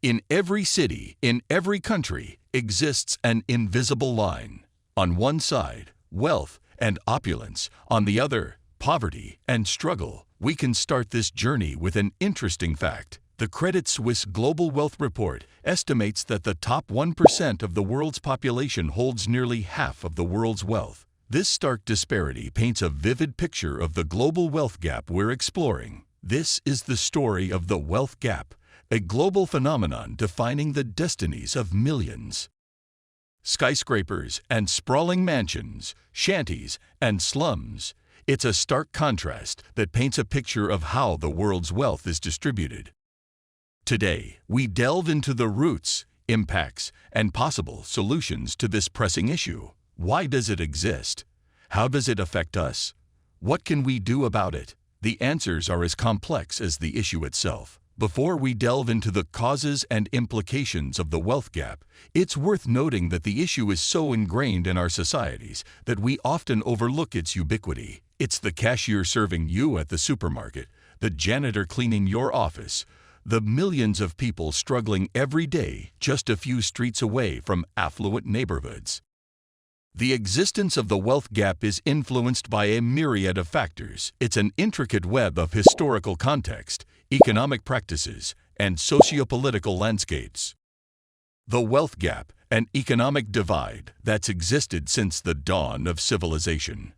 In every city, in every country, exists an invisible line. On one side, wealth and opulence. On the other, poverty and struggle. We can start this journey with an interesting fact. The Credit Suisse Global Wealth Report estimates that the top 1% of the world's population holds nearly half of the world's wealth. This stark disparity paints a vivid picture of the global wealth gap we're exploring. This is the story of the wealth gap, a global phenomenon defining the destinies of millions. Skyscrapers and sprawling mansions, shanties and slums. It's a stark contrast that paints a picture of how the world's wealth is distributed. Today, we delve into the roots, impacts, and possible solutions to this pressing issue. Why does it exist? How does it affect us? What can we do about it? The answers are as complex as the issue itself. Before we delve into the causes and implications of the wealth gap, it's worth noting that the issue is so ingrained in our societies that we often overlook its ubiquity. It's the cashier serving you at the supermarket, the janitor cleaning your office, the millions of people struggling every day just a few streets away from affluent neighborhoods. The existence of the wealth gap is influenced by a myriad of factors. It's an intricate web of historical context, economic practices, and socio-political landscapes. The wealth gap, an economic divide that's existed since the dawn of civilization.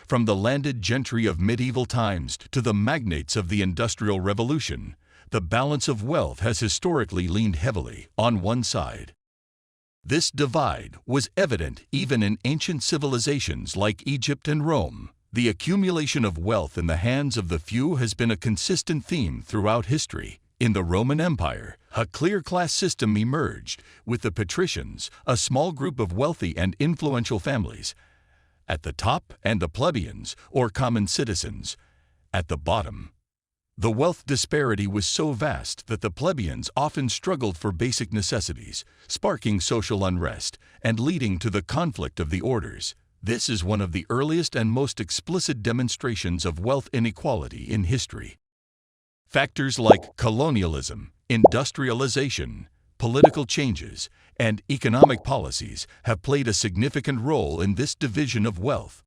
From the landed gentry of medieval times to the magnates of the Industrial Revolution, the balance of wealth has historically leaned heavily on one side. This divide was evident even in ancient civilizations like Egypt and Rome. The accumulation of wealth in the hands of the few has been a consistent theme throughout history. In the Roman Empire, a clear class system emerged, with the patricians, a small group of wealthy and influential families, at the top, and the plebeians, or common citizens, at the bottom. The wealth disparity was so vast that the plebeians often struggled for basic necessities, sparking social unrest and leading to the conflict of the orders. This is one of the earliest and most explicit demonstrations of wealth inequality in history. Factors like colonialism, industrialization, political changes, and economic policies have played a significant role in this division of wealth.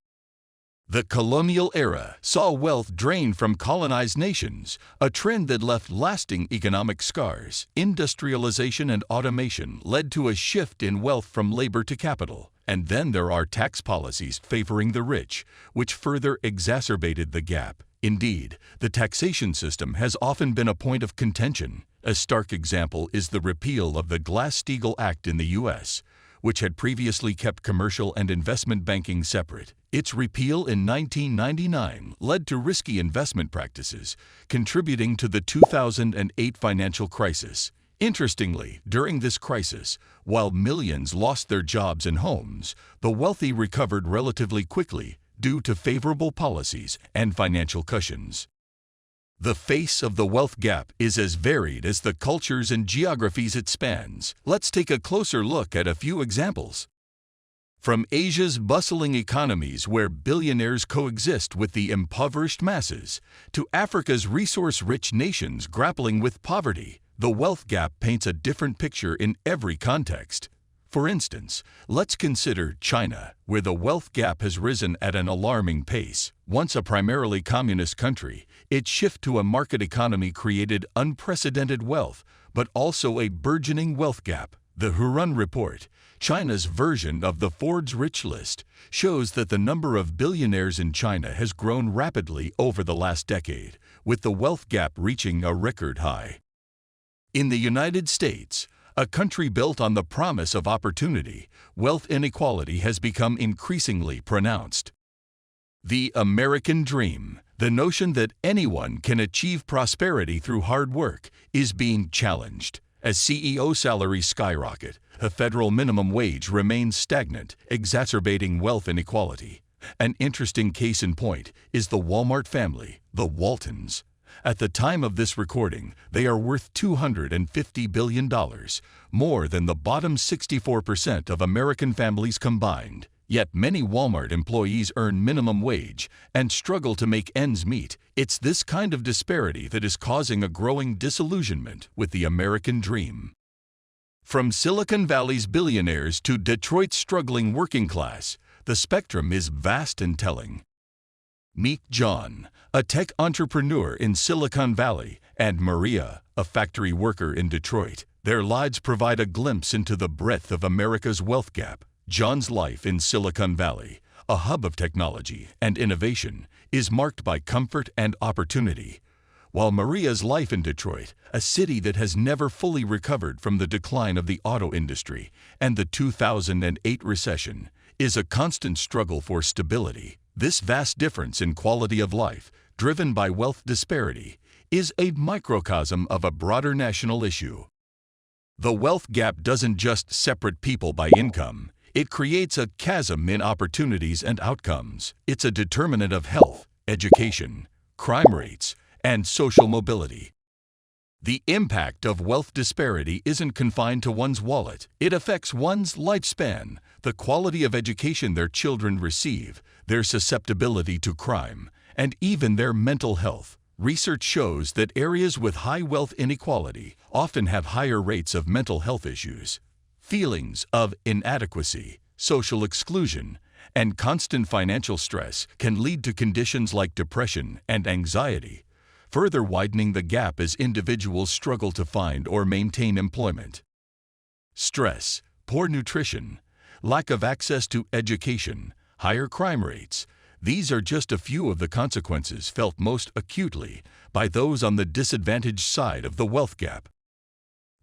The colonial era saw wealth drained from colonized nations, a trend that left lasting economic scars. Industrialization and automation led to a shift in wealth from labor to capital. And then there are tax policies favoring the rich, which further exacerbated the gap. Indeed, the taxation system has often been a point of contention. A stark example is the repeal of the Glass-Steagall Act in the U.S., which had previously kept commercial and investment banking separate. Its repeal in 1999 led to risky investment practices, contributing to the 2008 financial crisis. Interestingly, during this crisis, while millions lost their jobs and homes, the wealthy recovered relatively quickly due to favorable policies and financial cushions. The face of the wealth gap is as varied as the cultures and geographies it spans. Let's take a closer look at a few examples. From Asia's bustling economies where billionaires coexist with the impoverished masses, to Africa's resource-rich nations grappling with poverty, the wealth gap paints a different picture in every context. For instance, let's consider China, where the wealth gap has risen at an alarming pace. Once a primarily communist country, its shift to a market economy created unprecedented wealth, but also a burgeoning wealth gap. The Hurun Report, China's version of the Forbes Rich List, shows that the number of billionaires in China has grown rapidly over the last decade, with the wealth gap reaching a record high. In the United States, a country built on the promise of opportunity, wealth inequality has become increasingly pronounced. The American dream, the notion that anyone can achieve prosperity through hard work, is being challenged. As CEO salaries skyrocket, the federal minimum wage remains stagnant, exacerbating wealth inequality. An interesting case in point is the Walmart family, the Waltons. At the time of this recording, they are worth $250 billion, more than the bottom 64% of American families combined. Yet many Walmart employees earn minimum wage and struggle to make ends meet. It's this kind of disparity that is causing a growing disillusionment with the American dream. From Silicon Valley's billionaires to Detroit's struggling working class, the spectrum is vast and telling. Meet John, a tech entrepreneur in Silicon Valley, and Maria, a factory worker in Detroit. Their lives provide a glimpse into the breadth of America's wealth gap. John's life in Silicon Valley, a hub of technology and innovation, is marked by comfort and opportunity, while Maria's life in Detroit, a city that has never fully recovered from the decline of the auto industry and the 2008 recession, is a constant struggle for stability. This vast difference in quality of life, driven by wealth disparity, is a microcosm of a broader national issue. The wealth gap doesn't just separate people by income. It creates a chasm in opportunities and outcomes. It's a determinant of health, education, crime rates, and social mobility. The impact of wealth disparity isn't confined to one's wallet. It affects one's lifespan, the quality of education their children receive, their susceptibility to crime, and even their mental health. Research shows that areas with high wealth inequality often have higher rates of mental health issues. Feelings of inadequacy, social exclusion, and constant financial stress can lead to conditions like depression and anxiety, further widening the gap as individuals struggle to find or maintain employment. Stress, poor nutrition, lack of access to education, higher crime rates. These are just a few of the consequences felt most acutely by those on the disadvantaged side of the wealth gap.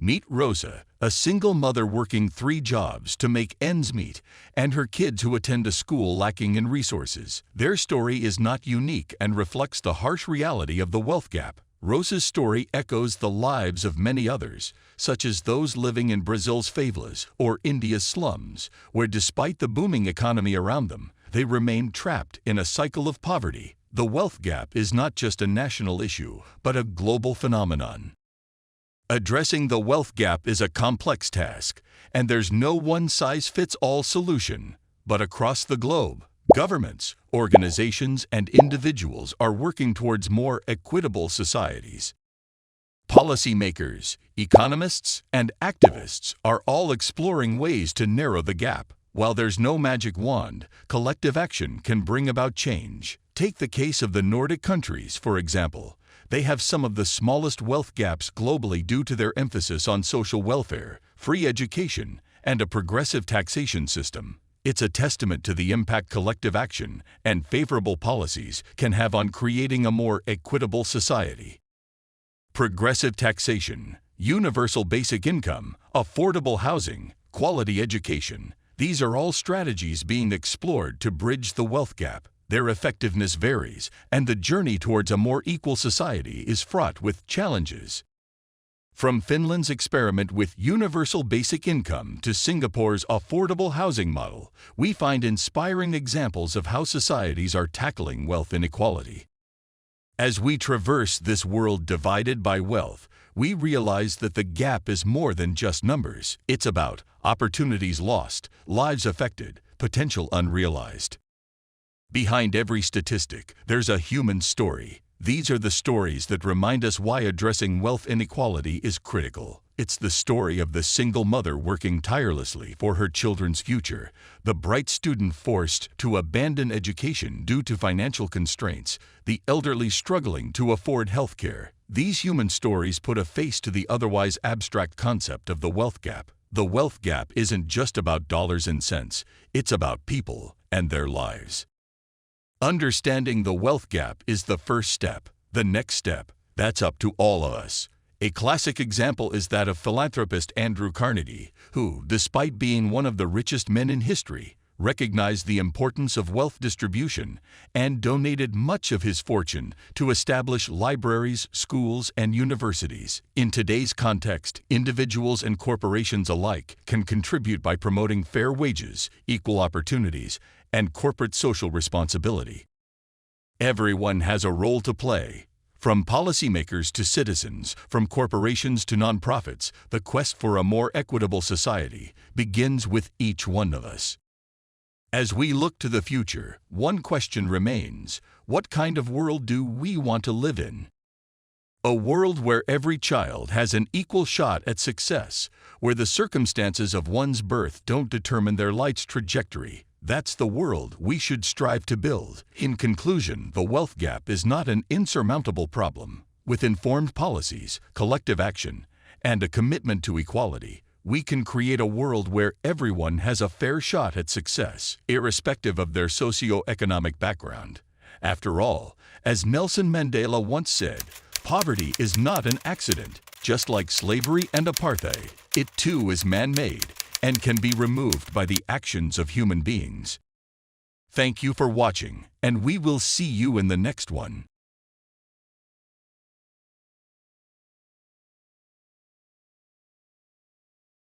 Meet Rosa, a single mother working 3 jobs to make ends meet, and her kids who attend a school lacking in resources. Their story is not unique and reflects the harsh reality of the wealth gap. Rosa's story echoes the lives of many others, such as those living in Brazil's favelas or India's slums, where despite the booming economy around them, they remain trapped in a cycle of poverty. The wealth gap is not just a national issue, but a global phenomenon. Addressing the wealth gap is a complex task, and there's no one-size-fits-all solution. But across the globe, governments, organizations, and individuals are working towards more equitable societies. Policymakers, economists, and activists are all exploring ways to narrow the gap. While there's no magic wand, collective action can bring about change. Take the case of the Nordic countries, for example. They have some of the smallest wealth gaps globally due to their emphasis on social welfare, free education, and a progressive taxation system. It's a testament to the impact collective action and favorable policies can have on creating a more equitable society. Progressive taxation, universal basic income, affordable housing, quality education. These are all strategies being explored to bridge the wealth gap. Their effectiveness varies, and the journey towards a more equal society is fraught with challenges. From Finland's experiment with universal basic income to Singapore's affordable housing model, we find inspiring examples of how societies are tackling wealth inequality. As we traverse this world divided by wealth, we realize that the gap is more than just numbers. It's about opportunities lost, lives affected, potential unrealized. Behind every statistic, there's a human story. These are the stories that remind us why addressing wealth inequality is critical. It's the story of the single mother working tirelessly for her children's future, the bright student forced to abandon education due to financial constraints, the elderly struggling to afford health care. These human stories put a face to the otherwise abstract concept of the wealth gap. The wealth gap isn't just about dollars and cents, it's about people and their lives. Understanding the wealth gap is the first step. The next step, that's up to all of us. A classic example is that of philanthropist Andrew Carnegie, who, despite being one of the richest men in history, recognized the importance of wealth distribution and donated much of his fortune to establish libraries, schools, and universities. In today's context, individuals and corporations alike can contribute by promoting fair wages, equal opportunities, and corporate social responsibility. Everyone has a role to play. From policymakers to citizens, from corporations to nonprofits, the quest for a more equitable society begins with each one of us. As we look to the future, one question remains: what kind of world do we want to live in? A world where every child has an equal shot at success, where the circumstances of one's birth don't determine their life's trajectory. That's the world we should strive to build. In conclusion, the wealth gap is not an insurmountable problem. With informed policies, collective action, and a commitment to equality, we can create a world where everyone has a fair shot at success, irrespective of their socioeconomic background. After all, as Nelson Mandela once said, poverty is not an accident. Just like slavery and apartheid, it too is man-made and can be removed by the actions of human beings. Thank you for watching, and we will see you in the next one.